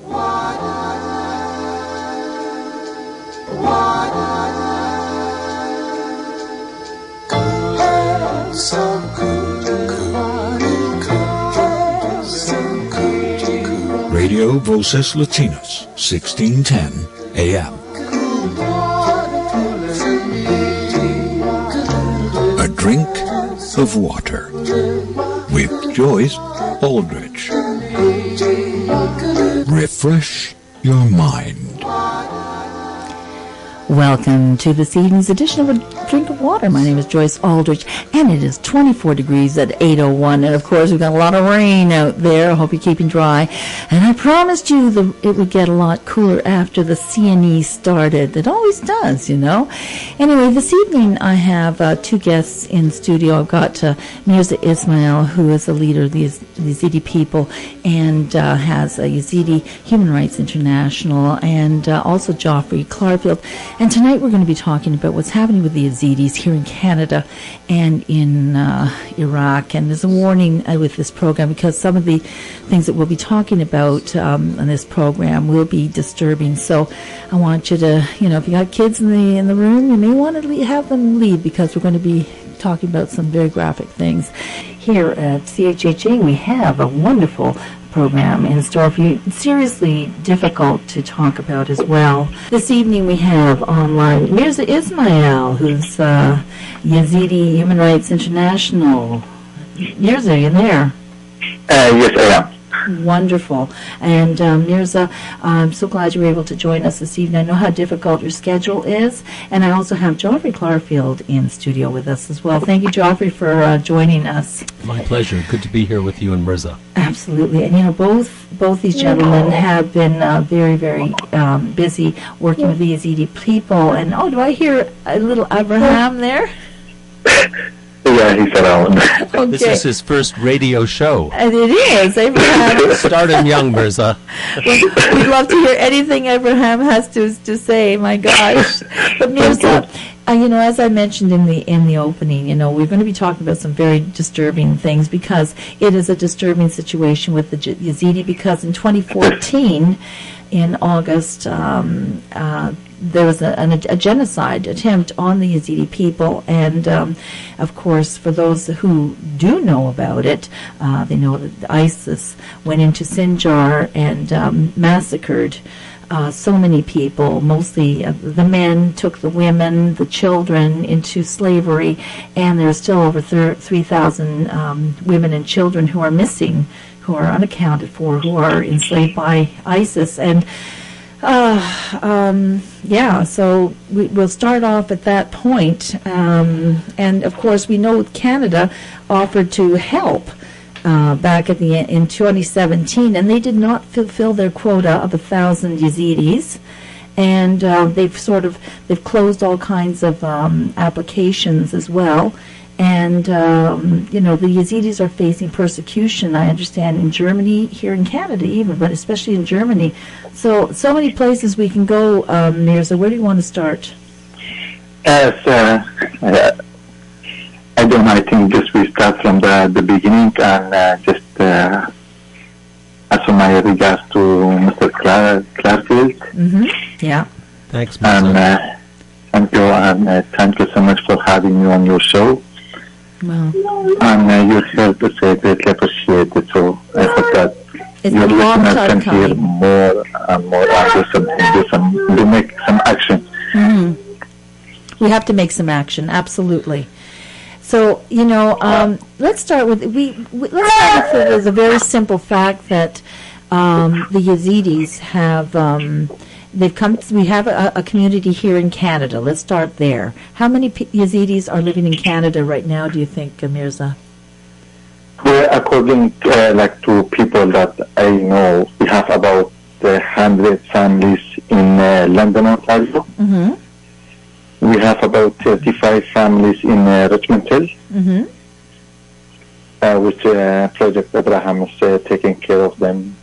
Radio Voces Latinas, 1610 AM. A drink of water with Joyce, Aldrich. Refresh your mind. Welcome to this evening's edition of A Drink of Water. My name is Joyce Aldrich, and it is 24 degrees at 8:01. And, of course, we've got a lot of rain out there. I hope you're keeping dry. And I promised you it would get a lot cooler after the CNE started. It always does, you know. Anyway, this evening I have two guests in studio. I've got Mirza Ismail, who is a leader of the Yezidi people and has a Yezidi Human Rights International, and also Geoffrey Clarfield. And tonight we're going to be talking about what's happening with the Yezidis here in Canada and in Iraq. And there's a warning with this program because some of the things that we'll be talking about on this program will be disturbing. So I want you to, if you got kids in the room, you may want to have them leave because we're going to be talking about some very graphic things. Here at CHHA we have a wonderful program in store for you. It's seriously difficult to talk about as well. This evening we have online Mirza Ismail, who's Yezidi Human Rights International. Mirza, are you there? Yes, I am. Wonderful. And Mirza, I'm so glad you were able to join us this evening. I know how difficult your schedule is. And I also have Geoffrey Clarfield in studio with us as well. Thank you, Geoffrey, for joining us. My pleasure. Good to be here with you and Mirza. Absolutely. And, both these gentlemen have been very, very busy working with the Yezidi people. And, do I hear a little Abraham there? Yeah, he's around. Okay. This is his first radio show. And it is. Abraham. Start him young, Mirza. We'd love to hear anything Abraham has to say. My gosh. But Mirza, as I mentioned in the opening, we're going to be talking about some very disturbing things because it is a disturbing situation with the Yezidi because in 2014, in August, there was a genocide attempt on the Yezidi people, and of course, for those who do know about it, they know that ISIS went into Sinjar and massacred so many people. Mostly the men took the women, the children into slavery, and there are still over 3,000 women and children who are missing, who are unaccounted for, who are enslaved by ISIS. And so we'll start off at that point. And of course, we know Canada offered to help back in 2017, and they did not fulfill their quota of 1,000 Yezidis. And they've closed all kinds of applications as well. And, the Yezidis are facing persecution, I understand, in Germany, here in Canada even, but especially in Germany. So many places we can go, Mirza. Where do you want to start? I don't know, I think just we start from the beginning and just also my regards to Mr. Clarfield. Mm-hmm. Yeah. Thanks, Mirza. And thank you so much for having me on your show. Well, and your help is greatly appreciated. So I hope that your listeners can hear more and more and do make some action. Mm-hmm. We have to make some action, absolutely. So, let's start with the very simple fact that the Yezidis have they've come. We have a community here in Canada. Let's start there. How many Yezidis are living in Canada right now? Do you think, Mirza? Well, according to people that I know, we have about 100 families in London, Ontario. Mm-hmm. We have about 35 families in Richmond Hill, mm-hmm. Which Project Abraham is taking care of them.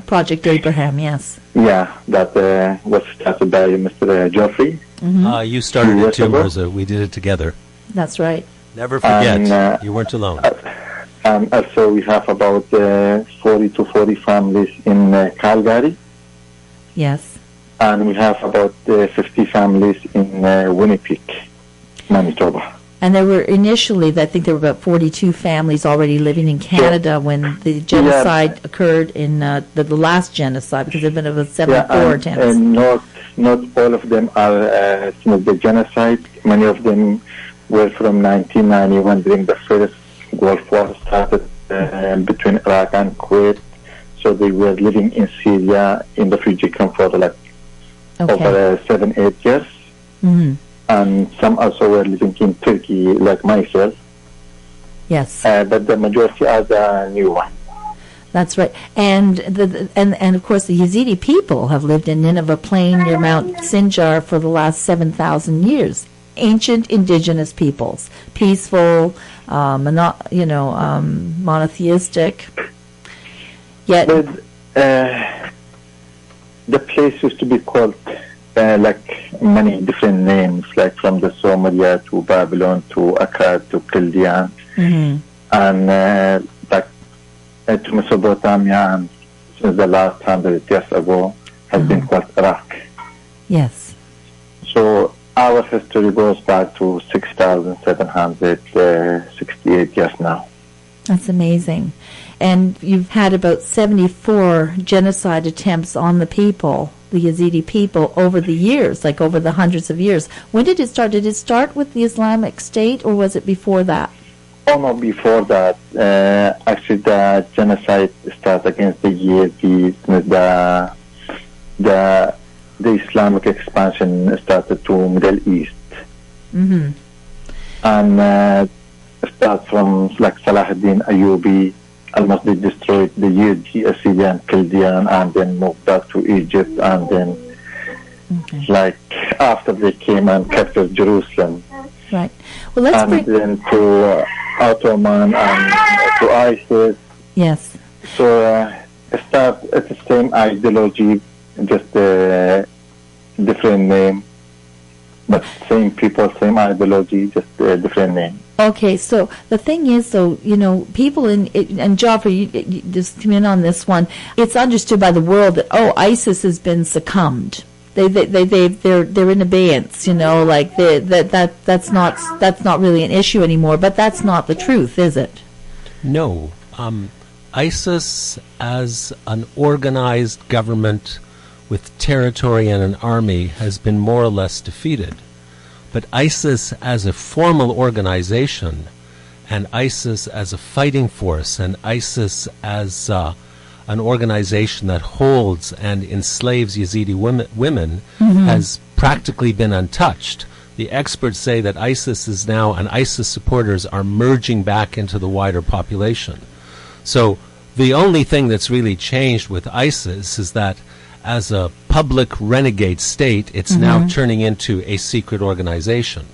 Project Abraham, yes. Yeah, that was started by Mr. Geoffrey. Mm-hmm. You started it too, Mirza. We did it together. That's right. Never forget, you weren't alone. And also we have about 40 to 40 families in Calgary. Yes. And we have about 50 families in Winnipeg, Manitoba. And there were initially, I think there were about 42 families already living in Canada when the genocide occurred in the last genocide, because there have been about 74 attempts. And not all of them are since the genocide. Many of them were from 1991 during the first Gulf War started between Iraq and Kuwait. So they were living in Syria in refugee camp for over 7-8 years. Mm-hmm. And some also were living in Turkey, like myself. Yes. But the majority are the new one. That's right. And and of course the Yezidi people have lived in Nineveh Plain near Mount Sinjar for the last 7,000 years. Ancient indigenous peoples, peaceful, monotheistic. Yet the place used to be called like many different names, like from the Somalia to Babylon to Akkad to Chaldean, and like to Mesopotamia, and since the last 100 years ago has been called Iraq. Yes. So our history goes back to 6,768 years now. That's amazing. And you've had about 74 genocide attempts on the people, the Yezidi people, over the years, like over the hundreds of years. When did it start? Did it start with the Islamic State, or was it before that? Oh, no, before that. Actually, the genocide started against the Yezidis. The Islamic expansion started to Middle East. Mm-hmm. And start from like Salahuddin Ayyubi. Almost they destroyed the Assyrian, Chaldean, and then moved back to Egypt, and then like after they came and captured Jerusalem. Right. Well, let's and then to Ottoman and to ISIS. Yes. So it's the same ideology, just a different name, but same people, same ideology, just a different name. Okay, so the thing is, though, people and Geoffrey, you just come in on this one. It's understood by the world that ISIS has been succumbed. They're in abeyance. Like that's not really an issue anymore. But that's not the truth, is it? No, ISIS as an organized government with territory and an army has been more or less defeated. But ISIS as a formal organization, and ISIS as a fighting force, and ISIS as an organization that holds and enslaves Yezidi women has practically been untouched. The experts say that ISIS is now, and ISIS supporters are merging back into the wider population. So the only thing that's really changed with ISIS is that as a public renegade state, it's now turning into a secret organization.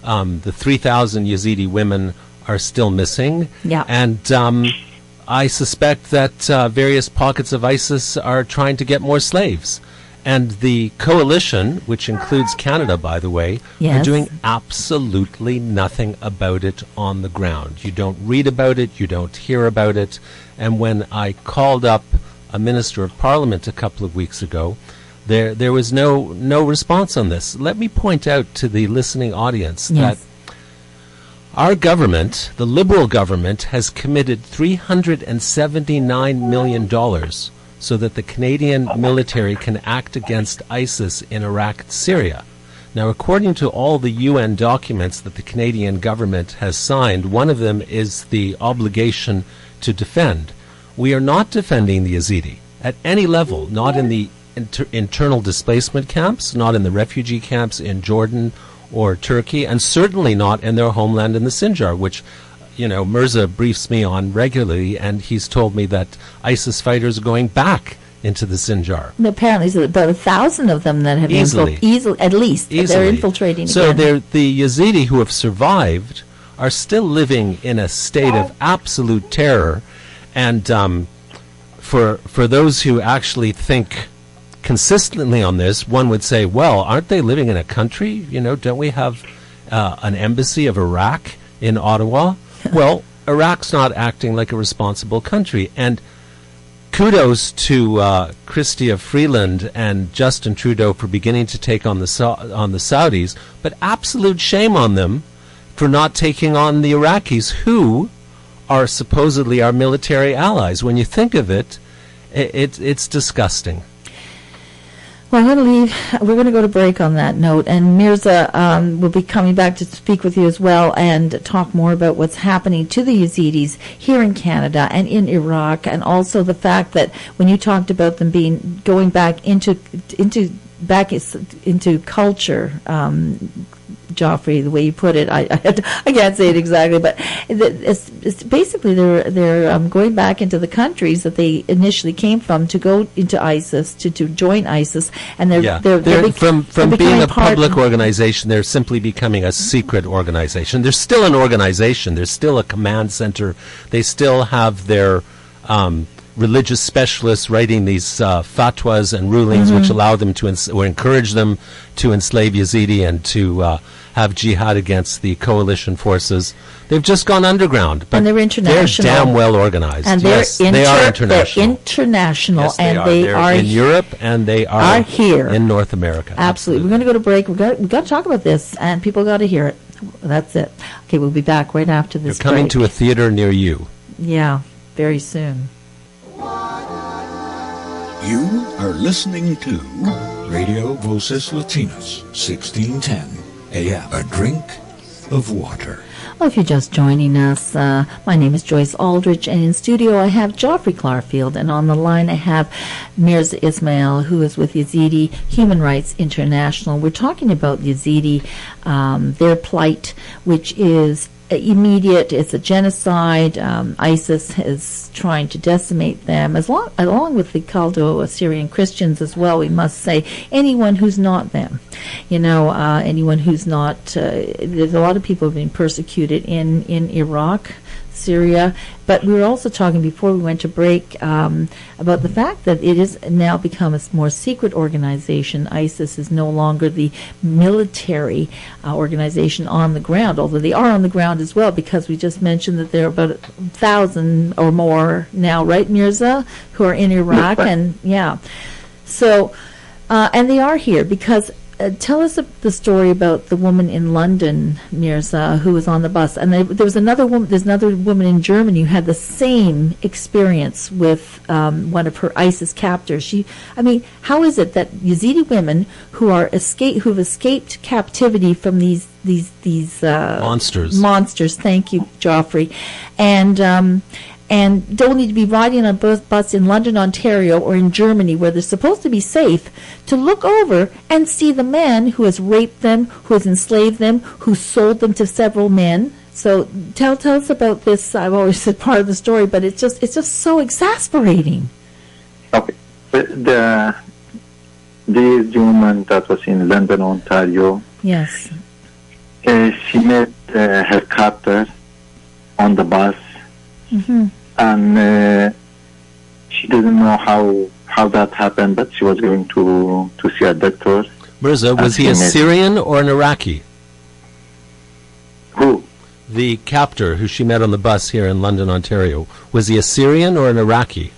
The 3,000 Yezidi women are still missing. Yeah. And I suspect that various pockets of ISIS are trying to get more slaves. And the coalition, which includes Canada, by the way, are doing absolutely nothing about it on the ground. You don't read about it, you don't hear about it. And when I called up a Minister of Parliament a couple of weeks ago, there was no response on this. Let me point out to the listening audience that our government, the Liberal government, has committed $379 million so that the Canadian military can act against ISIS in Iraq and Syria. Now, according to all the UN documents that the Canadian government has signed, one of them is the obligation to defend. We are not defending the Yezidi at any level, not in the internal displacement camps, not in the refugee camps in Jordan or Turkey, and certainly not in their homeland in the Sinjar, which, Mirza briefs me on regularly, and he's told me that ISIS fighters are going back into the Sinjar. Apparently, there's about 1,000 of them that have easily, at least. They're infiltrating so again. The Yezidi who have survived are still living in a state of absolute terror. And for those who actually think consistently on this, one would say, well, aren't they living in a country? Don't we have an embassy of Iraq in Ottawa? Well, Iraq's not acting like a responsible country. And kudos to Chrystia Freeland and Justin Trudeau for beginning to take on the Saudis, but absolute shame on them for not taking on the Iraqis, who are supposedly our military allies. When you think of it, it's disgusting. Well, I'm going to leave. We're going to go to break on that note, and Mirza will be coming back to speak with you as well and talk more about what's happening to the Yezidis here in Canada and in Iraq, and also the fact that when you talked about them going back into culture, Geoffrey, the way you put it, I can't say it exactly, but it's basically they're going back into the countries that they initially came from to go into ISIS, to join ISIS, and they're from being a public organization, they're simply becoming a secret organization. They're still an organization. There's still a command center. They still have their religious specialists writing these fatwas and rulings, which allow them to or encourage them to enslave Yezidi and to have jihad against the coalition forces. They've just gone underground, but and they're international. They're damn well organized. And yes, they are international. They're international, yes, and they are in Europe, and they are here in North America. Absolutely. We're going to go to break. We've got to talk about this, and people got to hear it. That's it. Okay, we'll be back right after this. They're coming break. to a theater near you. Yeah, very soon. You are listening to Radio Voces Latinas, 1610 AM. A drink of water. Well, if you're just joining us, my name is Joyce Aldrich, and in studio I have Geoffrey Clarfield, and on the line I have Mirza Ismail, who is with Yezidi Human Rights International. We're talking about Yezidi, their plight, which is immediate. It's a genocide. ISIS is trying to decimate them, along with the Chaldo-Assyrian Christians as well, we must say. Anyone who's not them. Anyone who's not... there's a lot of people being persecuted in Iraq, Syria, but we were also talking before we went to break about the fact that it has now become a more secret organization. ISIS is no longer the military organization on the ground, although they are on the ground as well, because we just mentioned that there are about 1,000 or more now, right, Mirza, who are in Iraq, and so and they are here because. Tell us the story about the woman in London, Mirza, who was on the bus, and there was another woman. There's another woman in Germany who had the same experience with one of her ISIS captors. How is it that Yezidi women who've escaped captivity from these monsters? Thank you, Geoffrey, and don't need to be riding on a bus in London, Ontario, or in Germany, where they're supposed to be safe, to look over and see the man who has raped them, who has enslaved them, who sold them to several men. So tell us about this. I've always said part of the story, but it's just so exasperating. Okay, the woman that was in London, Ontario. Yes. She met her captor on the bus. Mm-hmm. And she didn't know how that happened, but she was going to see a doctor. Mirza, was he a Syrian or an Iraqi? Who? The captor who she met on the bus here in London, Ontario. Was he a Syrian or an Iraqi?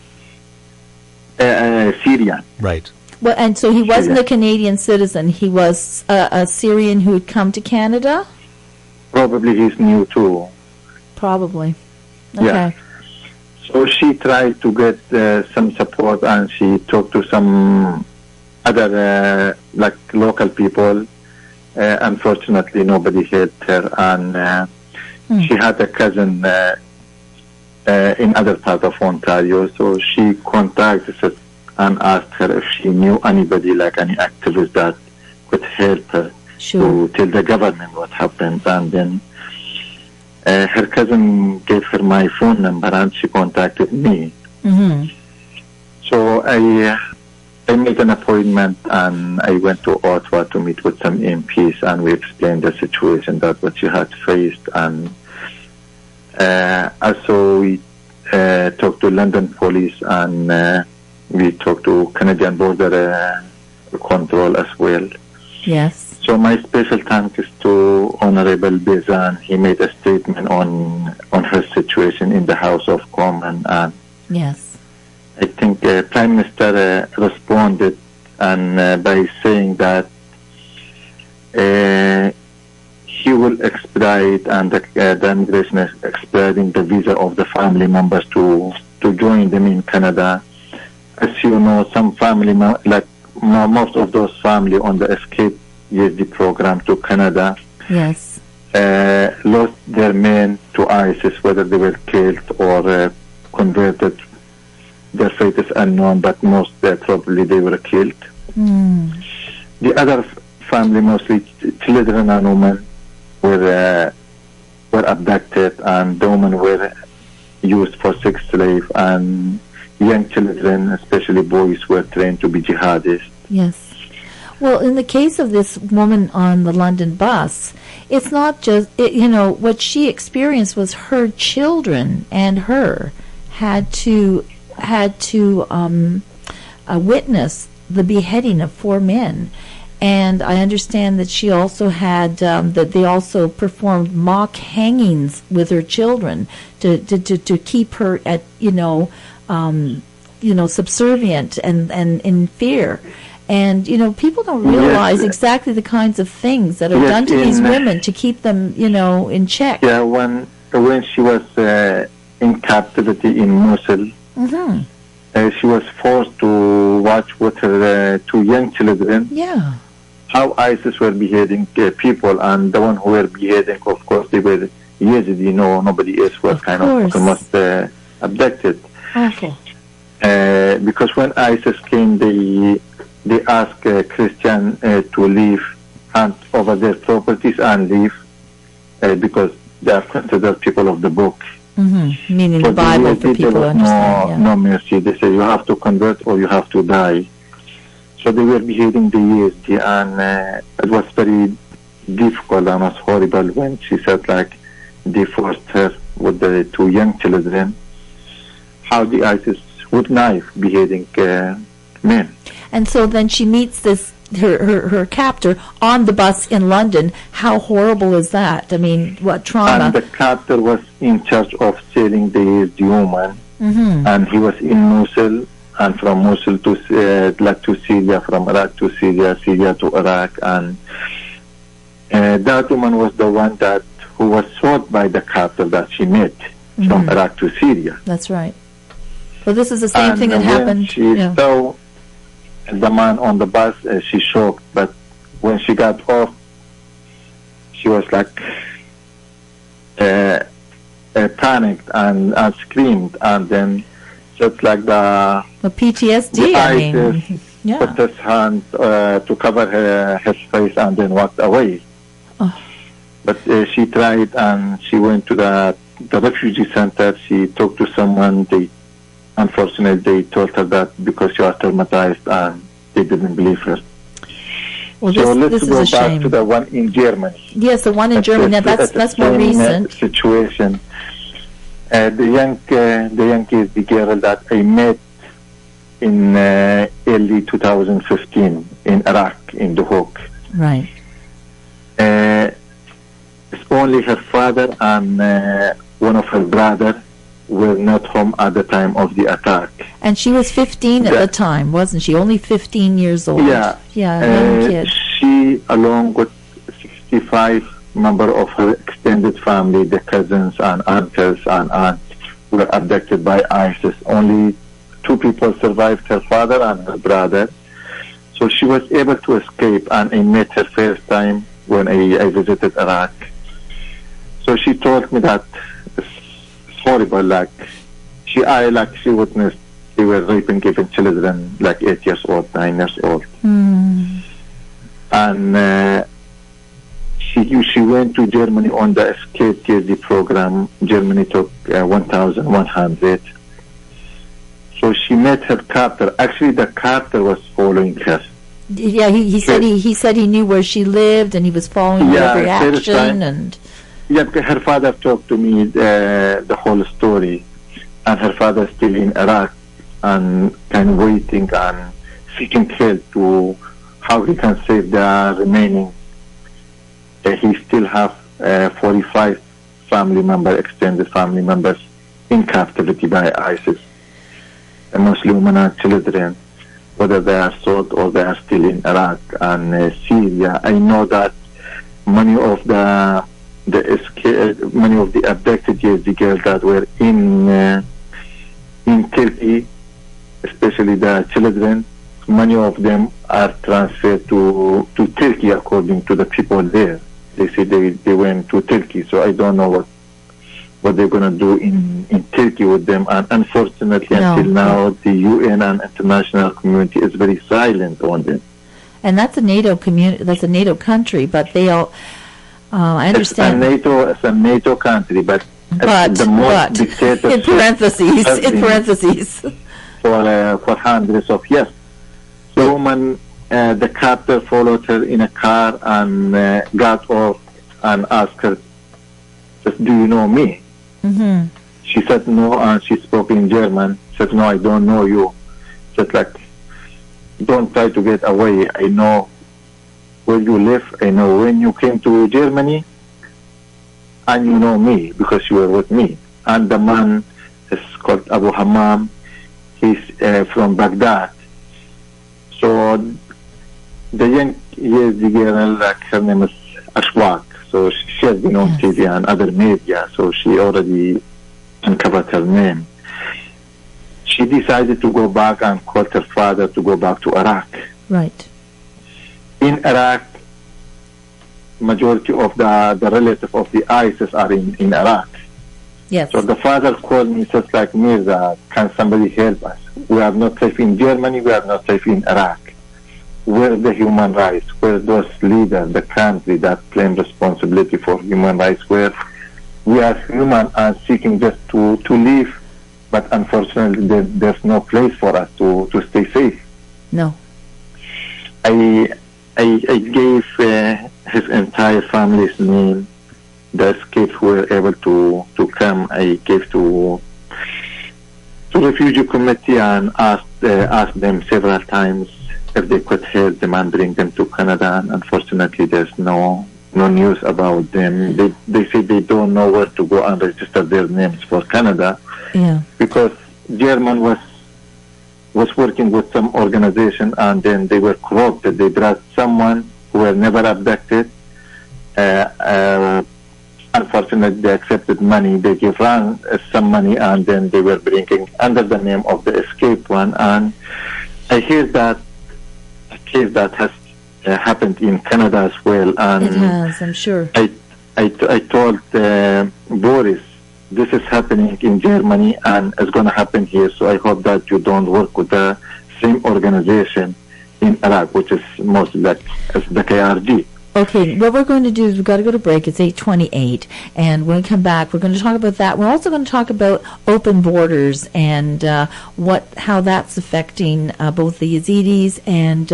Syrian. Right. Well, and so he wasn't a Canadian citizen. He was a Syrian who had come to Canada? Probably he's new too. Probably. Okay. Yeah. So she tried to get some support, and she talked to some other local people. Unfortunately, nobody helped her, and she had a cousin in other part of Ontario. So she contacted her and asked her if she knew anybody, like any activist that could help her to tell the government what happened, and then. Her cousin gave her my phone number, and she contacted me. Mm-hmm. So I made an appointment, and I went to Ottawa to meet with some MPs, and we explained the situation, that what she had faced, and also we talked to London police, and we talked to Canadian Border Control as well. Yes. So my special thanks is to Honorable Bezan. He made a statement on her situation in the House of Commons, and yes, I think Prime Minister responded and by saying that he will expedite, and the immigration is expediting the visa of the family members to join them in Canada. As you know, some family, like most of those family on the escape Yezidi program to Canada, yes, lost their men to ISIS, whether they were killed or converted. Their fate is unknown, but most probably they were killed. The other family, mostly children and women, were abducted, and the women were used for sex slave, and young children, especially boys, were trained to be jihadists. Yes. Well, in the case of this woman on the London bus, it's not just, what she experienced was her children and her had to witness the beheading of 4 men. And I understand that she also had, that they also performed mock hangings with her children to keep her at, subservient and in fear. And, people don't realize exactly the kinds of things that are done to these women to keep them, in check. Yeah, when she was in captivity in Mosul, she was forced to watch with her 2 young children how ISIS were beheading people, and the one who were beheading, of course, they were Yezidi. Nobody else was almost abducted. Awful. Because when ISIS came, they asked Christian to leave, hand over their properties and leave, because they are considered people of the book. Meaning the Bible, for people to understand. No mercy. They say you have to convert or you have to die. So they were beheading the Yezidi, and it was very difficult and was horrible when she said, like, they forced her with the 2 young children, how the ISIS with knife beheading men. And so then she meets this her captor on the bus in London. How horrible is that? I mean, what trauma? And the captor was in charge of selling the woman, and he was in Mosul, and from Mosul to Syria, from Iraq to Syria, Syria to Iraq, and that woman was the one who was sold by the captor that she met from Iraq to Syria. That's right. So this is the same thing that happened. She saw the man on the bus, she shocked, but when she got off, she was like panicked and screamed, and then just like the PTSD. Put his hand to cover his face and then walked away. But she tried, and she went to the refugee center. She talked to someone. Unfortunately, they told her that because you are traumatized, and they didn't believe her. Well, so this let's go is a back shame. to the one in Germany. Yes, the one in Germany. That's more recent. Situation. The young kid, the girl that I met in early 2015 in Iraq, in the Hook. Right. It's only her father and one of her brothers were not home at the time of the attack. And she was 15 at the time, wasn't she? Only 15 years old. Yeah. Yeah, young kid. She, along with 65 members of her extended family, the cousins and uncles and aunts, were abducted by ISIS. Only 2 people survived, her father and her brother. So she was able to escape, and I met her first time when I visited Iraq. So she told me that it's horrible, like she witnessed they were raping even children like 8 years old, 9 years old. And she went to Germany on the escape Yezidi program. Germany took 1,100. So she met her captor. Actually, the captor was following her. Yeah, he said he knew where she lived, and he was following her every action. And yeah, her father talked to me the whole story, and her father still in Iraq and kind of waiting and seeking help to how he can save the remaining he still have 45 extended family members in captivity by ISIS, mostly women and children, whether they are sold or they are still in Iraq and Syria. I know that many of the abducted Yazidi girls that were in Turkey, especially the children, many of them are transferred to Turkey according to the people there. They say they went to Turkey, so I don't know what they're going to do in Turkey with them. And unfortunately, until now, the UN and international community is very silent on them. And that's a NATO community. That's a NATO country, but they all. I understand. It's a NATO country, but the most dictatorship in parentheses. For hundreds of years. The woman, the captor followed her in a car and got off and asked her, "Do you know me?" Mm-hmm. She said no, and she spoke in German. Said, "No, I don't know you." Said, like, "Don't try to get away. I know where you live. I know when you came to Germany, and you know me because you were with me." And the man is called Abrahan. He's from Baghdad. So the young Yezidi girl, like, her name is Ashwaq. So she has been on TV and other media, so she already uncovered her name. She decided to go back and called her father to go back to Iraq. Right. In Iraq, majority of the relatives of the ISIS are in Iraq. Yes. So the father called me, says, like, "Mirza, can somebody help us? We are not safe in Germany, we are not safe in Iraq. Where the human rights? Where those leaders, the country that claim responsibility for human rights, where we are human and seeking just to live, but unfortunately there's no place for us to stay safe." No. I gave his entire family's name. The escapes were able to come. I gave to refugee committee and asked them several times if they could help them and bring them to Canada. And unfortunately, there's no news about them. They say they don't know where to go and register their names for Canada. Yeah. Because German was working with some organization, and then they were corrupted. They brought someone who were never abducted. Unfortunately, they accepted money. They gave some money, and then they were bringing under the name of the escaped one. And I hear that a case that has happened in Canada as well. And it has, I'm sure. I told Boris, this is happening in Germany and it's going to happen here. So I hope that you don't work with the same organization in Iraq, which is mostly like as the KRG. Okay, what we're going to do is we've got to go to break. It's 8:28, and when we come back, we're going to talk about that. We're also going to talk about open borders and how that's affecting both the Yezidis and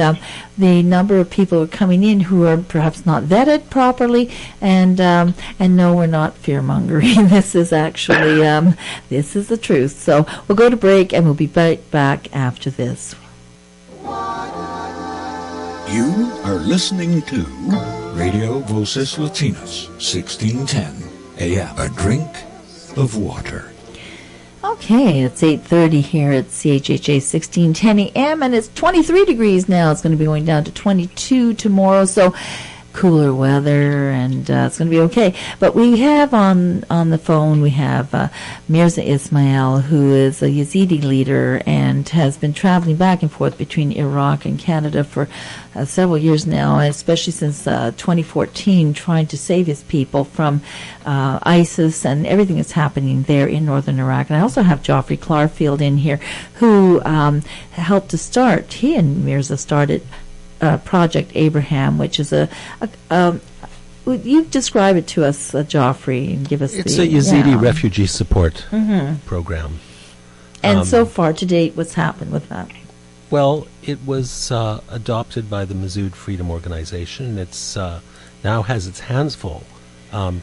the number of people who are coming in who are perhaps not vetted properly. And no, we're not fear-mongering. This is actually this is the truth. So we'll go to break, and we'll be right back after this. You are listening to Radio Voces Latinas, 1610 AM. A drink of water. Okay, it's 8:30 here at CHHA 1610 AM, and it's 23 degrees now. It's going to be going down to 22 tomorrow, so cooler weather, and it's going to be okay. But we have on the phone, we have Mirza Ismail, who is a Yezidi leader and has been traveling back and forth between Iraq and Canada for several years now, especially since 2014, trying to save his people from ISIS and everything that's happening there in northern Iraq. And I also have Geoffrey Clarfield in here, who helped to start, he and Mirza started Project Abrahan, which is you describe it to us, Geoffrey, and give us it's a Yezidi refugee support program. And so far to date, what's happened with that? Well, it was adopted by the Masood Freedom Organization. It's now has its hands full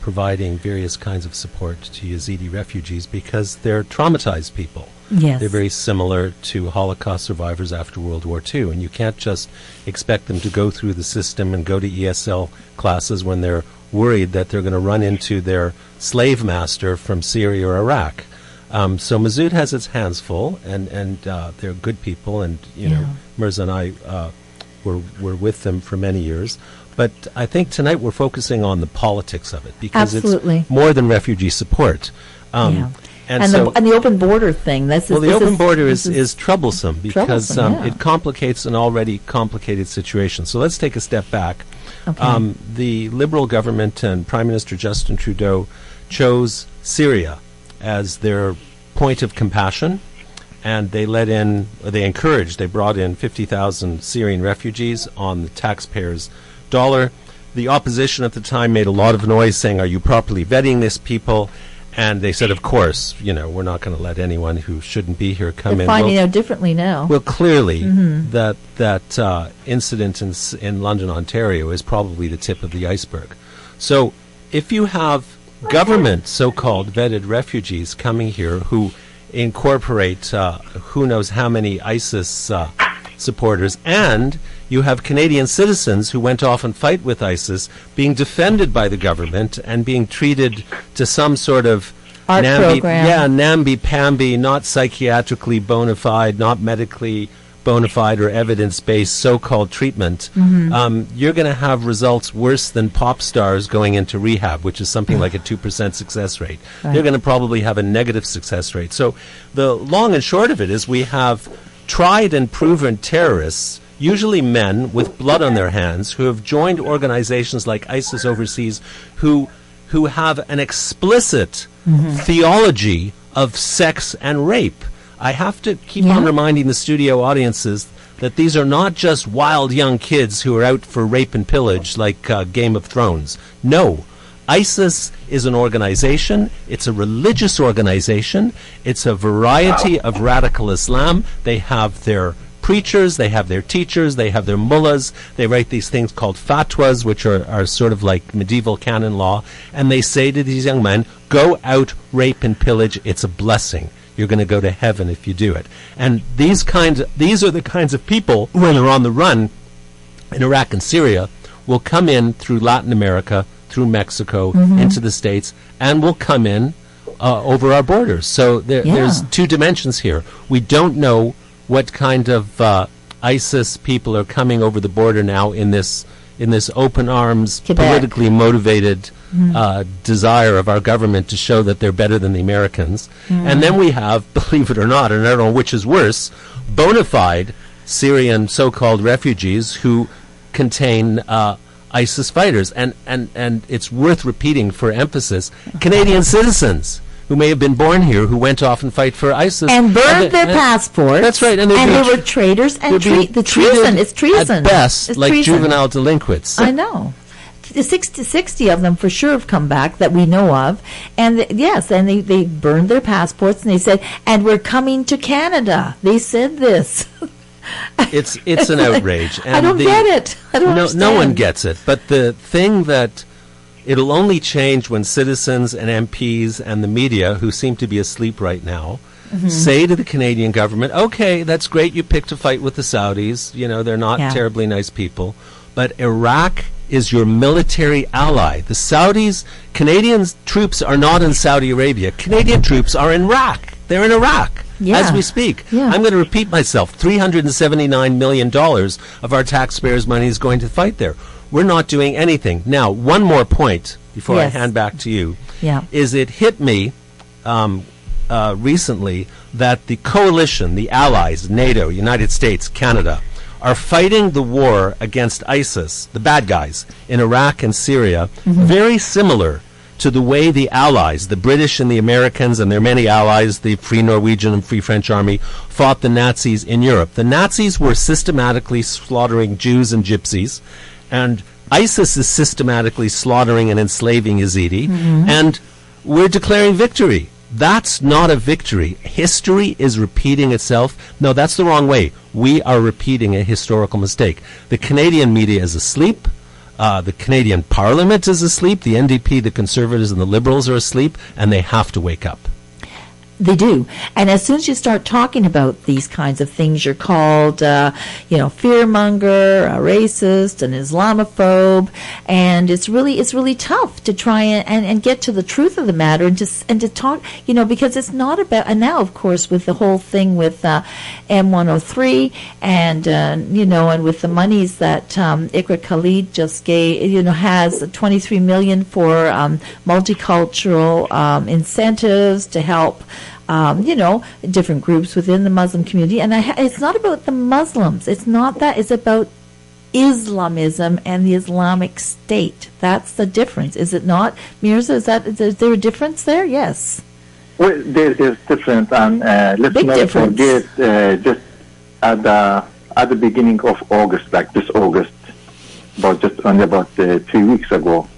providing various kinds of support to Yezidi refugees because they're traumatized people. Yes. They're very similar to Holocaust survivors after World War II, and you can't just expect them to go through the system and go to ESL classes when they're worried that they're going to run into their slave master from Syria or Iraq. So Masood has its hands full, and they're good people, and you know, Mirza and I were with them for many years. But I think tonight we're focusing on the politics of it, because it's more than refugee support. And the open border thing. The open border is troublesome because it complicates an already complicated situation. So let's take a step back. Okay. The Liberal government and Prime Minister Justin Trudeau chose Syria as their point of compassion, and they brought in 50,000 Syrian refugees on the taxpayers' dollar. The opposition at the time made a lot of noise saying, are you properly vetting this people? And they said, of course, you know, we're not going to let anyone who shouldn't be here come in. They're finding out differently now. Well, clearly, that incident in London, Ontario, is probably the tip of the iceberg. So if you have government so-called vetted refugees coming here who incorporate who knows how many ISIS supporters, and you have Canadian citizens who went off and fight with ISIS being defended by the government and being treated to some sort of art program. Yeah, namby-pamby, not psychiatrically bona fide, not medically bona fide or evidence-based so-called treatment. You're going to have results worse than pop stars going into rehab, which is something like a 2% success rate. Right. They're going to probably have a negative success rate. So the long and short of it is we have tried and proven terrorists, usually men with blood on their hands, who have joined organizations like ISIS overseas, who have an explicit theology of sex and rape. I have to keep on reminding the studio audiences that these are not just wild young kids who are out for rape and pillage like Game of Thrones. No. ISIS is an organization. It's a religious organization. It's a variety of radical Islam. They have their preachers, they have their teachers, they have their mullahs. They write these things called fatwas, which are sort of like medieval canon law. And they say to these young men, go out, rape and pillage. It's a blessing. You're going to go to heaven if you do it. And these are the kinds of people, when they're on the run in Iraq and Syria, will come in through Latin America, through Mexico, into the States, and will come in over our borders. So there's two dimensions here. We don't know what kind of ISIS people are coming over the border now in this open arms, politically motivated desire of our government to show that they're better than the Americans. And then we have, believe it or not, and I don't know which is worse, bona fide Syrian so-called refugees who contain ISIS fighters. And it's worth repeating for emphasis, Canadian citizens who may have been born here, who went off and fight for ISIS. And burned their passports. That's right. And they were traitors. And the treason, it's treason. At best, it's like treason. Juvenile delinquents. I know. 60 of them for sure have come back that we know of. And they burned their passports, and they said, and we're coming to Canada. They said this. It's an outrage. And I don't get it. I don't understand. No one gets it. But the thing that it'll only change when citizens and MPs and the media, who seem to be asleep right now, say to the Canadian government, okay, that's great, you picked a fight with the Saudis. You know, they're not terribly nice people. But Iraq is your military ally. The Saudis, Canadian troops are not in Saudi Arabia. Canadian troops are in Iraq. They're in Iraq. As we speak. I'm going to repeat myself. $379 million of our taxpayers' money is going to fight there. We're not doing anything. Now, one more point before I hand back to you is it hit me recently that the coalition, the allies, NATO, United States, Canada, are fighting the war against ISIS, the bad guys, in Iraq and Syria, very similar to the way the allies, the British and the Americans and their many allies, the Free Norwegian and Free French Army, fought the Nazis in Europe. The Nazis were systematically slaughtering Jews and Gypsies, and ISIS is systematically slaughtering and enslaving Yezidi, and we're declaring victory. That's not a victory. History is repeating itself. No, that's the wrong way. We are repeating a historical mistake. The Canadian media is asleep. The Canadian Parliament is asleep. The NDP, the Conservatives, and the Liberals are asleep, and they have to wake up. They do. And as soon as you start talking about these kinds of things, you're called, fearmonger, a racist, an Islamophobe, and it's really tough to try and get to the truth of the matter and to talk, because it's not about, and now, of course, with the whole thing with M103 and, and with the monies that Iqra Khalid just gave, has $23 million for multicultural incentives to help different groups within the Muslim community. And it's not about the Muslims. It's not that. It's about Islamism and the Islamic State. That's the difference, is it not, Mirza? Is there a difference there? Yes. Well, there's difference, and let's Big not difference. forget just at the beginning of August, like this August, about 3 weeks ago,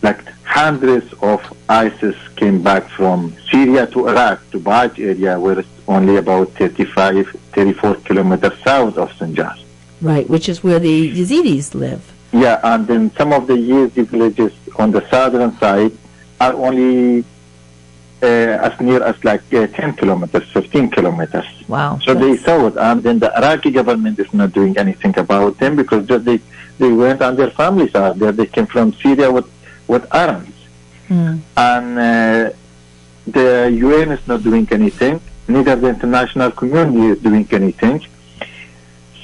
like hundreds of ISIS came back from Syria to Iraq, to Baj area, where it's only about 34 kilometers south of Sinjar. Right, which is where the Yezidis live. Yeah, and then some of the Yezidi villages on the southern side are only as near as like 10 kilometers, 15 kilometers. Wow. So they saw it, and then the Iraqi government is not doing anything about them because just they went and their families are there. They came from Syria with arms. And the UN is not doing anything, neither the international community is doing anything.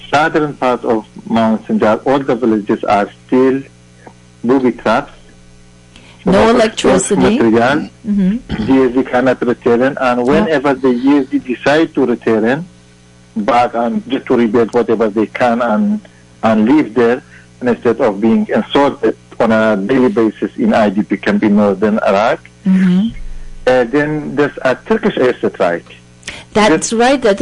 Southern part of Mount Sinjar, all the villages are still booby traps. No electricity. The Yezidi cannot return, and whenever the Yezidi decide to return back and just to rebuild whatever they can and live there, instead of being insulted on a daily basis in IDP camp in northern Iraq, then there's a Turkish airstrike. That's right. That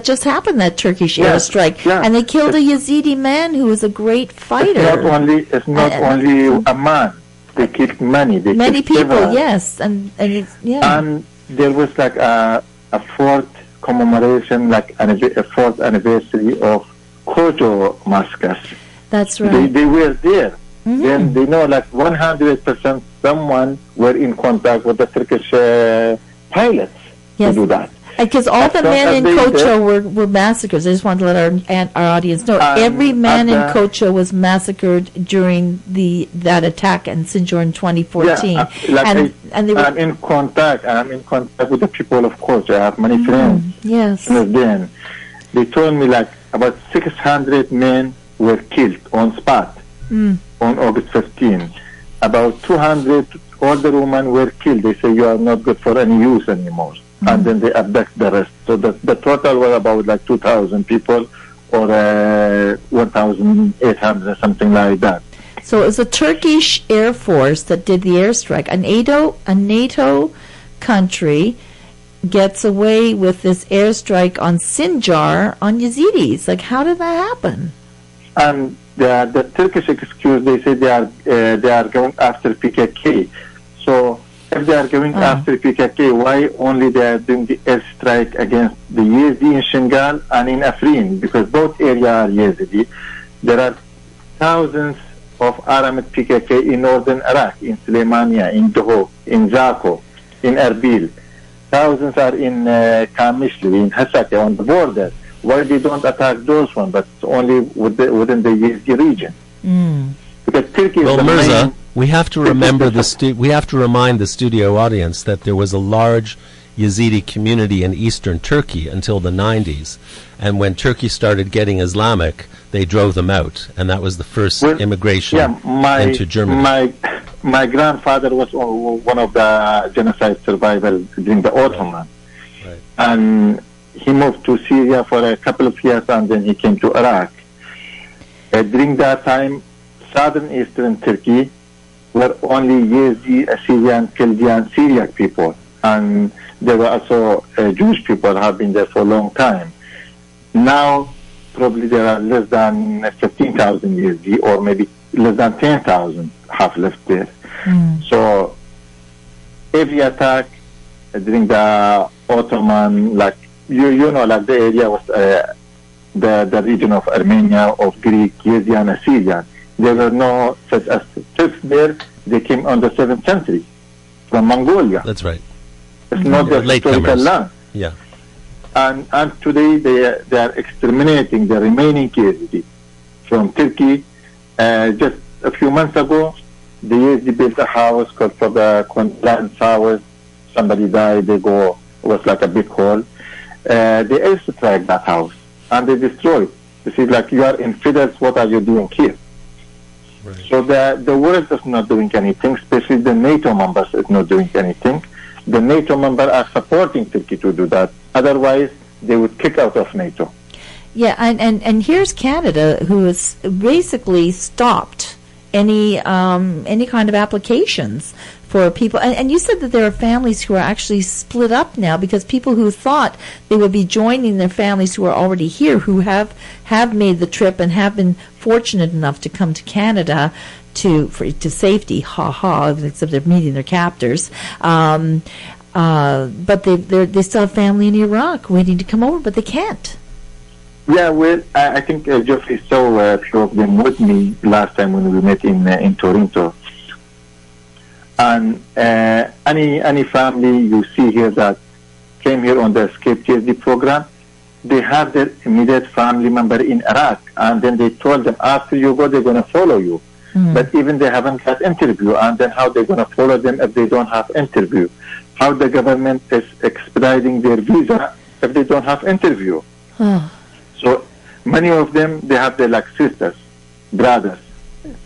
just happened. That Turkish airstrike, and they killed a Yezidi man who was a great fighter. It's not only a man. They killed many. Many people, several. Yes, and And there was like a fourth commemoration, like a fourth anniversary of Kojo massacres. That's right. They were there. Then they know like 100% someone were in contact with the Turkish pilots to do that. Because all the men in Kocho were massacred. I just wanted to let our audience know. Every man in Kocho was massacred during that attack in Sinjar in 2014. I'm in contact with the people of Kocho. I have many friends. Yes. Then they told me like about 600 men were killed on spot on August 15. About 200 older women were killed. They say you are not good for any use anymore. And then they abduct the rest. So the total was about like 2,000 people or 1,800, something like that. So it was a Turkish Air Force that did the airstrike. A NATO country gets away with this airstrike on Sinjar on Yezidis. Like, how did that happen? And the Turkish excuse, they say they are going after PKK. So if they are going after PKK, why only they are doing the airstrike against the Yezidi in Shingal and in Afrin? Because both areas are Yezidi. There are thousands of armed PKK in northern Iraq, in Suleimania, in Doho, in Zako, in Erbil. Thousands are in Kamishli, in Hasaka, on the border. Why they don't attack those ones, but it's only within the Yezidi region? Because Turkey is the Mirza, main. we have to remember we have to remind the studio audience that there was a large Yezidi community in eastern Turkey until the 90s, and when Turkey started getting Islamic, they drove them out, and that was the first immigration into Germany. My grandfather was one of the genocide survivors during the Ottoman, and he moved to Syria for a couple of years, and then he came to Iraq. During that time, southern eastern Turkey were only Yezidi, Assyrian, Chaldean, Syriac people, and there were also Jewish people have been there for a long time. Now, probably there are less than 15,000 Yezidi, or maybe less than 10,000 have left there. So every attack during the Ottoman, like you know, like the area was the region of Armenia, of Greek, Yezidi, and Assyrian. There were no such as Turks there. They came on the 7th century. from Mongolia. That's right. It's not their historical land. Yeah. And today they are exterminating the remaining Yezidi from Turkey. Just a few months ago, the Yezidi built a house called for the condolence house. Somebody died, it was like a big hole. They airstrike that house and they destroyed it. This is like, you are infidels, what are you doing here? Right. So the world is not doing anything, especially the NATO members is not doing anything. The NATO members are supporting Turkey to do that. Otherwise, they would kick out of NATO. Yeah, and here's Canada, who has basically stopped any kind of applications for people. And you said that there are families who are actually split up now because people who thought they would be joining their families who are already here, who have made the trip and have been fortunate enough to come to Canada to safety, except they're meeting their captors. But they still have family in Iraq waiting to come over, but they can't. Yeah, well, I think Geoffrey saw a few of them with me last time when we met in Toronto. And any family you see here that came here on the Escape Yezidi program, they have their immediate family member in Iraq, and then they told them after you go, they're going to follow you. But even they haven't had interview, and then how they're going to follow them if they don't have interview? How the government is expediting their visa if they don't have interview? So many of them, they have their like sisters, brothers,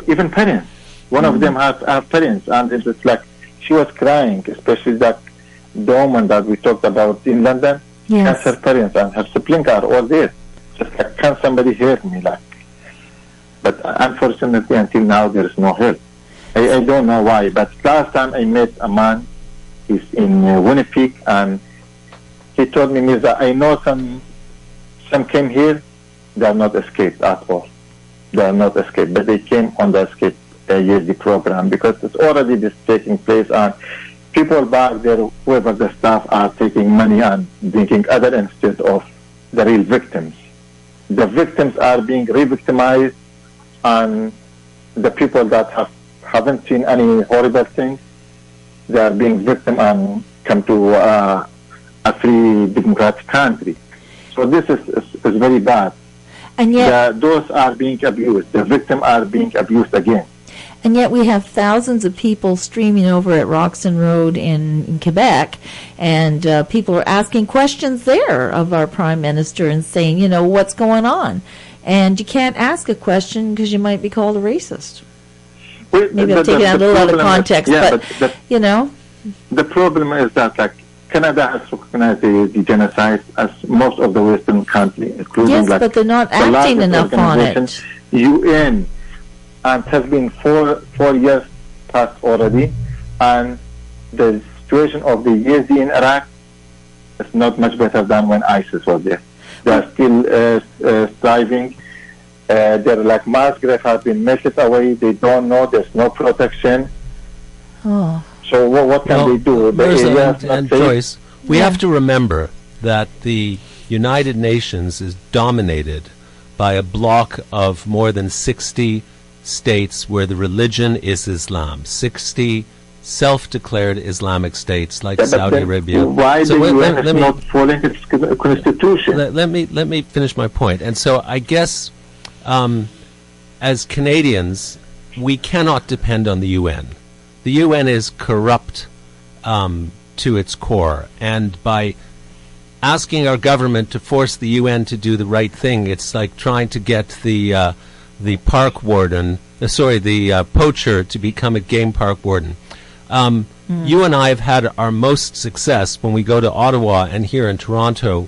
even parents. One of them have parents, and it's like she was crying, especially that the woman that we talked about in London. Yes. Has her parents and her siblings are all there. Just like, can somebody hear me? Like, but unfortunately, until now, there is no help. I don't know why, but last time I met a man, he's in Winnipeg, and he told me, Mirza, I know some came here, they are not escaped at all. They are not escaped, but they came on the Escape Yezidi program because it's already this taking place, and people back there, whoever the staff, are taking money and bringing other instead of the real victims. The victims are being re-victimized, and the people that haven't seen any horrible things, they are being victim and come to a free democratic country. So this is very bad. And yet, those are being abused. The victims are being abused again. And yet we have thousands of people streaming over at Roxton Road in Quebec, and people are asking questions there of our Prime Minister and saying, you know, what's going on? And you can't ask a question because you might be called a racist. Well, maybe I'm taking it a little out of context, but you know. The problem is that, like, Canada has recognized the genocide as most of the Western countries, including yes, like but they're not acting enough on it. UN, and it has been four years past already, and the situation of the Yezidi in Iraq is not much better than when ISIS was there. They are still striving. Their like mass graves have been melted away. They don't know. There's no protection. Oh. So what can they do? And Joyce, we have to remember that the United Nations is dominated by a bloc of more than 60 states where the religion is Islam. 60 self-declared Islamic states like Saudi Arabia. Why the UN is not following its constitution? Let me finish my point. And so I guess as Canadians, we cannot depend on the UN. The UN is corrupt to its core, and by asking our government to force the UN to do the right thing, it's like trying to get the park warden, the poacher to become a game park warden. You and I have had our most success when we go to Ottawa and here in Toronto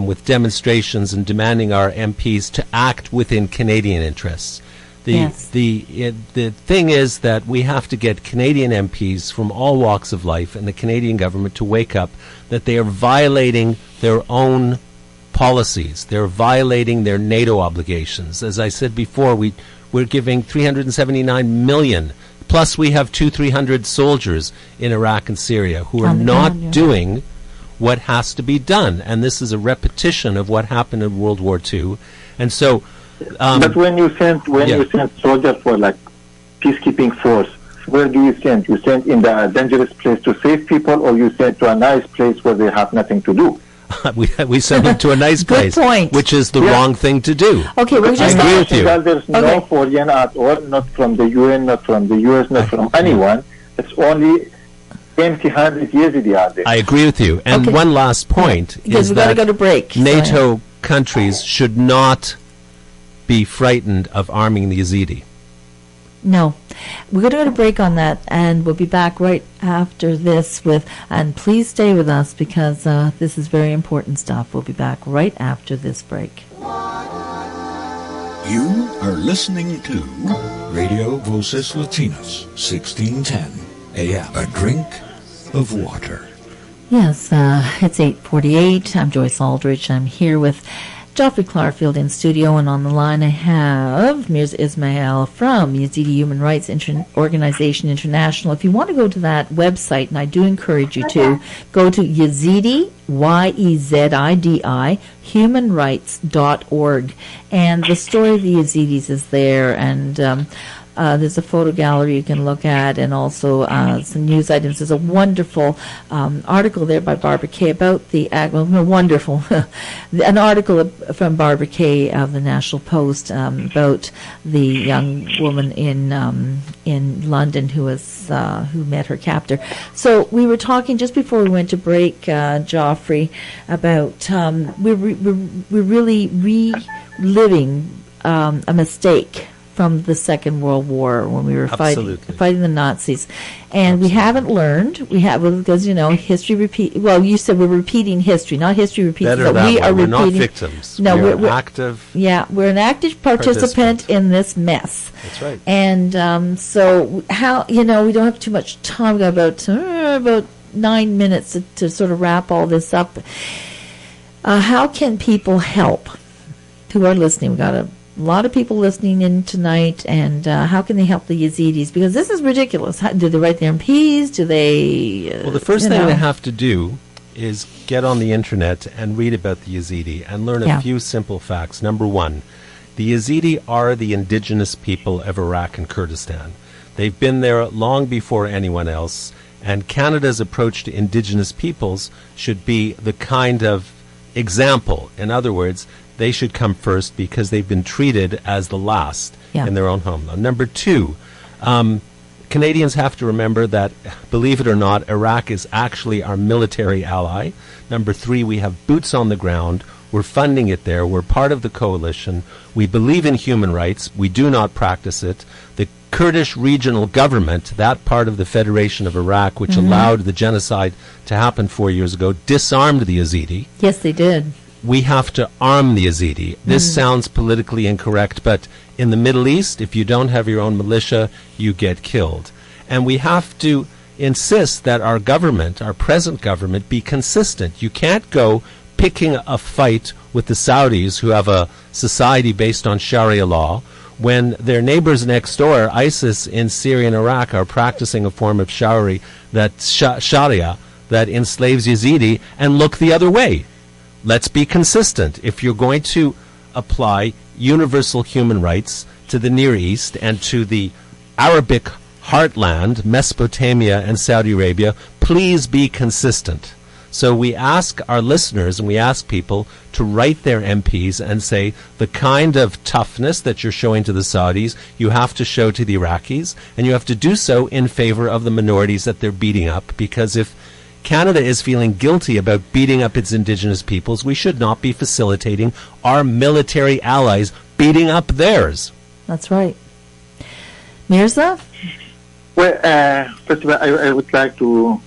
with demonstrations and demanding our MPs to act within Canadian interests. The thing is that we have to get Canadian MPs from all walks of life and the Canadian government to wake up that they are violating their own policies. They're violating their NATO obligations. As I said before, we're giving $379 million. Plus, we have 200-300 soldiers in Iraq and Syria who are not doing what has to be done. And this is a repetition of what happened in World War II. And so... but when you send soldiers for like peacekeeping force where do you send? You send in the dangerous place to save people, or you send to a nice place where they have nothing to do? we send them to a nice place, point. which is the wrong thing to do. Okay, we're just I agree with you. There's no foreign at all, not from the UN, not from the US, not from anyone. It's only empty-handed Yezidi out there. I agree with you. And one last point is that go to break. NATO countries should not be frightened of arming the Yezidi. No. We're going to go to break on that, and we'll be back right after this and please stay with us because this is very important stuff. We'll be back right after this break. You are listening to Radio Voces Latinas, 1610 AM. A drink of water. Yes, it's 8:48. I'm Joyce Aldrich. I'm here with Geoffrey Clarfield in studio, and on the line I have Mirza Ismail from Yezidi Human Rights Organization International. If you want to go to that website, and I do encourage you to, go to Yezidi, Yezidi, humanrights.org. And the story of the Yezidis is there, and there's a photo gallery you can look at, and also some news items. There's a wonderful article there by Barbara Kay about the wonderful an article from Barbara Kay of the National Post about the young woman in London who met her captor. So we were talking just before we went to break, Geoffrey, about we're really reliving a mistake from the Second World War when we were fighting the Nazis, and we haven't learned. We have because history repeat. Well, you said we're repeating history, not history repeats. Better but we are we're repeating. Not victims. No, we're active. Yeah, we're an active participant in this mess. That's right. And so how we don't have too much time. We've got about 9 minutes to sort of wrap all this up. How can people help who are listening? We've got a lot of people listening in tonight, and how can they help the Yezidis? Because this is ridiculous. Do they write their MPs? Do they... well, the first thing they have to do is get on the internet and read about the Yezidi and learn a few simple facts. Number one, the Yezidi are the indigenous people of Iraq and Kurdistan. They've been there long before anyone else, and Canada's approach to indigenous peoples should be the kind of example. In other words, they should come first because they've been treated as the last in their own home. Now, number two, Canadians have to remember that, believe it or not, Iraq is actually our military ally. Number three, we have boots on the ground. We're funding it there. We're part of the coalition. We believe in human rights. We do not practice it. The Kurdish regional government, that part of the Federation of Iraq, which allowed the genocide to happen 4 years ago, disarmed the Yezidi. Yes, they did. We have to arm the Yezidi. This sounds politically incorrect, but in the Middle East, if you don't have your own militia, you get killed. And we have to insist that our government, our present government, be consistent. You can't go picking a fight with the Saudis, who have a society based on Sharia law, when their neighbors next door, ISIS in Syria and Iraq, are practicing a form of Sharia that enslaves Yezidi, and look the other way. Let's be consistent. If you're going to apply universal human rights to the Near East and to the Arabic heartland, Mesopotamia and Saudi Arabia, please be consistent. So we ask our listeners and we ask people to write their MPs and say the kind of toughness that you're showing to the Saudis, you have to show to the Iraqis, and you have to do so in favor of the minorities that they're beating up, because if Canada is feeling guilty about beating up its indigenous peoples, we should not be facilitating our military allies beating up theirs. That's right. Mirza? Well, first of all, I would like to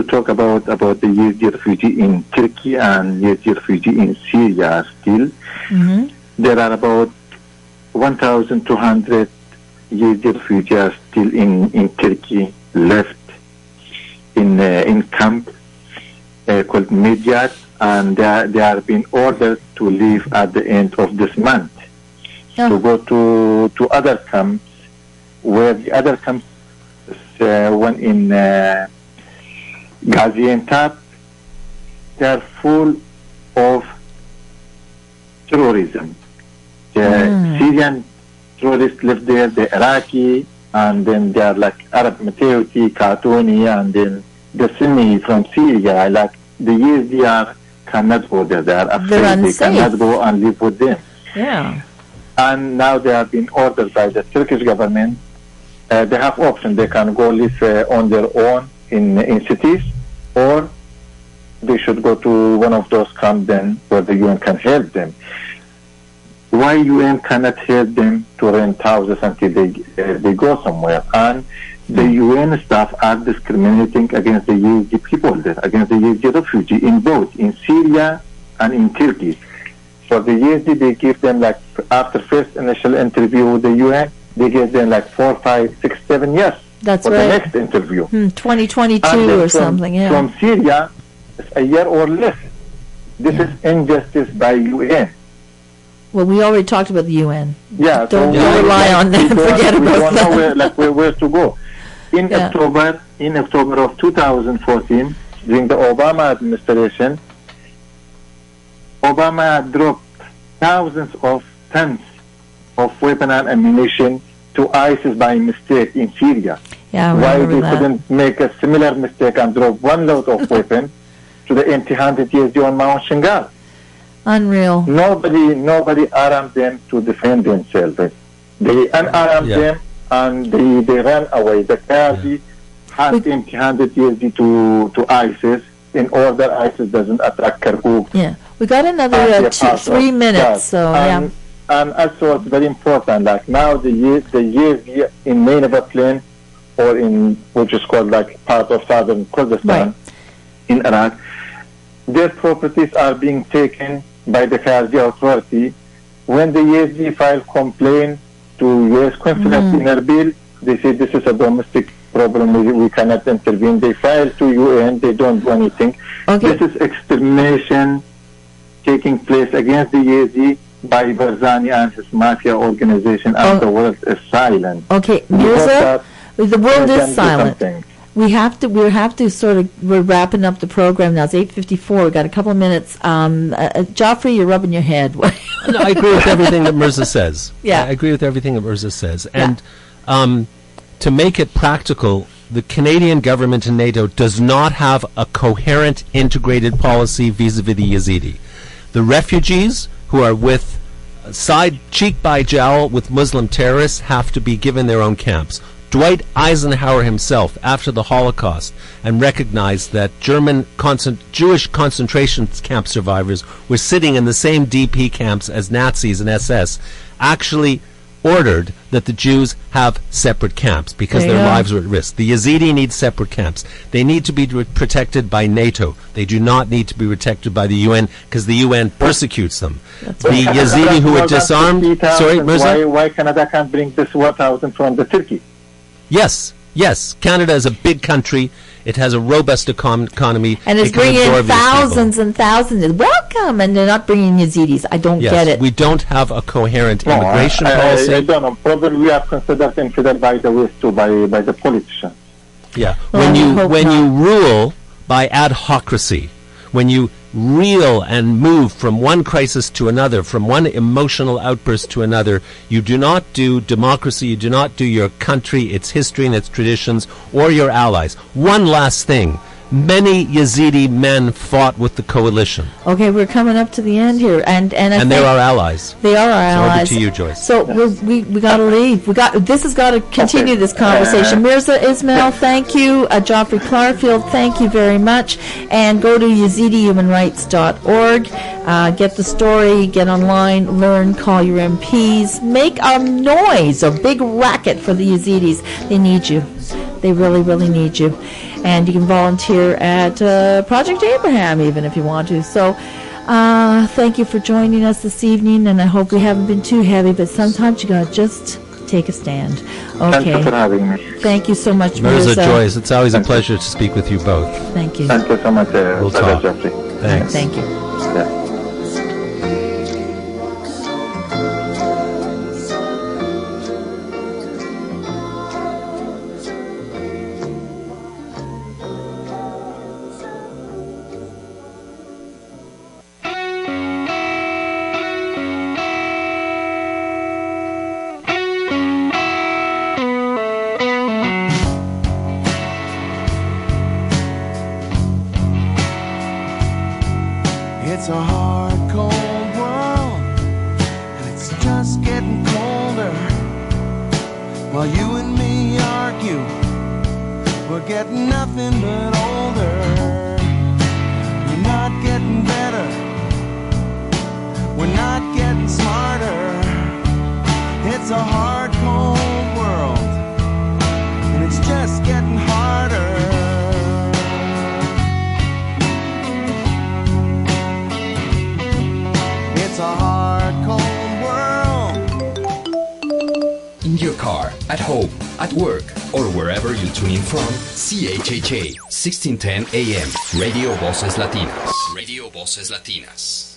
talk about the Yezidi refugee in Turkey and Yezidi refugee in Syria still. There are about 1,200 Yezidi refugees still in Turkey left in camp called Midyat, and they are being ordered to leave at the end of this month to go to other camps, where the other camps, one in Gaziantep, they are full of terrorism. The Syrian terrorists live there, the Iraqi and then they are like Arab majority, cartoony, and then the Sunni from Syria, like the Yezidi cannot go there. They are afraid they cannot go and live with them. Yeah. And now they have been ordered by the Turkish government. They have options. They can go live on their own in cities, or they should go to one of those camps then where the UN can help them. Why UN cannot help them to rent houses until they go somewhere? And the UN staff are discriminating against the Yezidi people there, against the Yezidi refugee in both in Syria and in Turkey. For the Yezidi, they give them like after first initial interview with the UN, they give them like 4, 5, 6, 7 years. That's for right. the next interview. 2022 or something. Yeah. From Syria, it's a year or less. This is injustice by UN. Well, we already talked about the UN. Yeah, don't rely on them. Forget about that. We don't know where to go. In October of 2014, during the Obama administration, Obama dropped thousands of tons of weapon and ammunition to ISIS by mistake in Syria. Yeah, why they couldn't make a similar mistake and drop one load of weapon to the empty-handed Yezidi on Mount Shingal? Unreal. Nobody armed them to defend themselves. They unarmed them and they ran away. The Qadi had empty-handed Yezidi to ISIS in order ISIS doesn't attack Kirkuk. Yeah, we got another 3 minutes. So and also it's very important. Like now the Yezidi in Nineveh Plain, or in which is called like part of southern Kurdistan in Iraq, their properties are being taken by the Qadi authority. When the Yezidi file complaint to U.S. consulate in Erbil, they say this is a domestic problem, we cannot intervene. They file to UN, they don't do anything. This is extermination taking place against the Yezidi by Barzani and his mafia organization, and the world is silent. Okay, Mirza, the world is silent. We have to sort of, we're wrapping up the program now. It's 8:54. We've got a couple of minutes. Geoffrey, you're rubbing your head. No, I agree with everything that Mirza says. Yeah. I agree with everything that Mirza says. And to make it practical, the Canadian government and NATO does not have a coherent, integrated policy vis-a-vis the Yezidi. The refugees who are with cheek by jowl with Muslim terrorists have to be given their own camps. Dwight Eisenhower himself, after the Holocaust, and recognized that Jewish concentration camp survivors were sitting in the same DP camps as Nazis and SS, actually ordered that the Jews have separate camps because their lives were at risk. The Yezidi need separate camps. They need to be protected by NATO. They do not need to be protected by the UN because the UN persecutes them. The Yezidi who are disarmed... Sorry, Mirza? Why Canada can't bring this 1,000 from the Turkey? Yes. Canada is a big country. It has a robust economy. And it's bringing in thousands and thousands. Welcome, and they're not bringing Yazidis. I don't get it. We don't have a coherent immigration policy. I don't know. Probably we are considered infidel by the West too, by the politicians. Yeah. When you rule by adhocracy, when you reel and move from one crisis to another, from one emotional outburst to another, you do not do democracy, you do not do your country, its history and its traditions, or your allies. One last thing. Many Yezidi men fought with the coalition. Okay, we're coming up to the end here, and they're our allies. They are our allies. Over to you, Joyce. So we got to leave. This has got to continue this conversation. Mirza Ismail, thank you. Geoffrey Clarfield, thank you very much. And go to YezidiHumanRights.org. Get the story. Get online. Learn. Call your MPs. Make a noise, a big racket for the Yezidis. They need you. They really, really need you. And you can volunteer at Project Abraham even if you want to. So thank you for joining us this evening, and I hope we haven't been too heavy, but sometimes you got to just take a stand. Okay. Thank you for having me. Thank you so much, Mirza. Joyce, it's always a pleasure to speak with you both. Thank you. Thank you so much, we'll talk. Geoffrey. Thanks. Thank you. Yeah. it's just getting colder. While you and me argue, we're getting nothing but older. We're not getting better, we're not getting smarter. It's a hard, cold world, and it's just getting harder. It's a hard, cold world. In your car, at home, at work, or wherever you tune in from, CHHA 1610 AM, Radio Voces Latinas. Radio Voces Latinas.